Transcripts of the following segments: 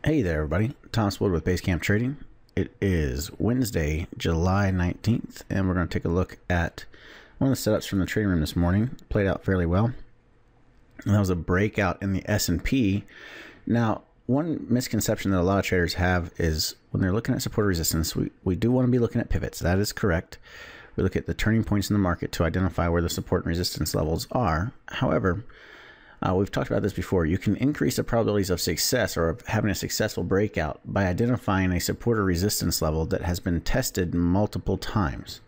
Hey there, everybody. Thomas Wood with Basecamp Trading. It is Wednesday, July 19th, and we're going to take a look at one of the setups from the trading room this morning. Played out fairly well. And that was a breakout in the S&P. Now, one misconception that a lot of traders have is when they're looking at support resistance, we do want to be looking at pivots. That is correct. We look at the turning points in the market to identify where the support and resistance levels are. However, we've talked about this before. You can increase the probabilities of success or of having a successful breakout by identifying a support or resistance level that has been tested multiple times.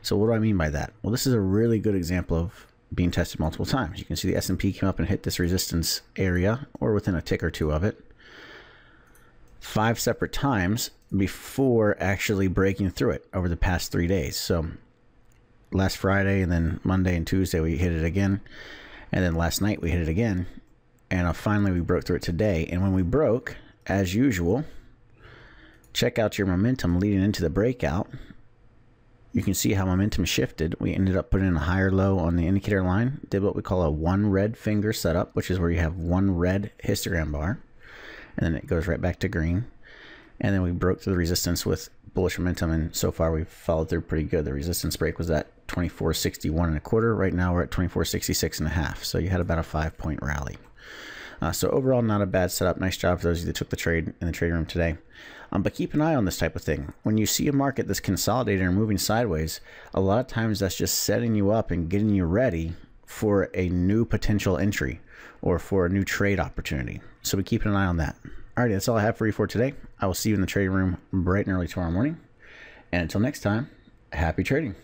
So what do I mean by that? Well, this is a really good example of being tested multiple times. You can see the S&P came up and hit this resistance area or within a tick or two of it 5 separate times before actually breaking through it over the past 3 days. So last Friday and then Monday and Tuesday we hit it again. And then last night we hit it again, and finally we broke through it today. And when we broke, as usual, check out your momentum leading into the breakout. You can see how momentum shifted. We ended up putting in a higher low on the indicator line, did what we call a one red finger setup, which is where you have one red histogram bar, and then it goes right back to green. And then we broke through the resistance with bullish momentum, and so far we've followed through pretty good. The resistance break was at 24.61 Right now we're at 24.66 So you had about a 5-point rally. So overall, not a bad setup. Nice job for those of you that took the trade in the trading room today. But keep an eye on this type of thing. When you see a market that's consolidating or moving sideways, a lot of times that's just setting you up and getting you ready for a new potential entry or for a new trade opportunity. So we keep an eye on that. Alrighty, that's all I have for you for today. I will see you in the trading room bright and early tomorrow morning. And until next time, happy trading.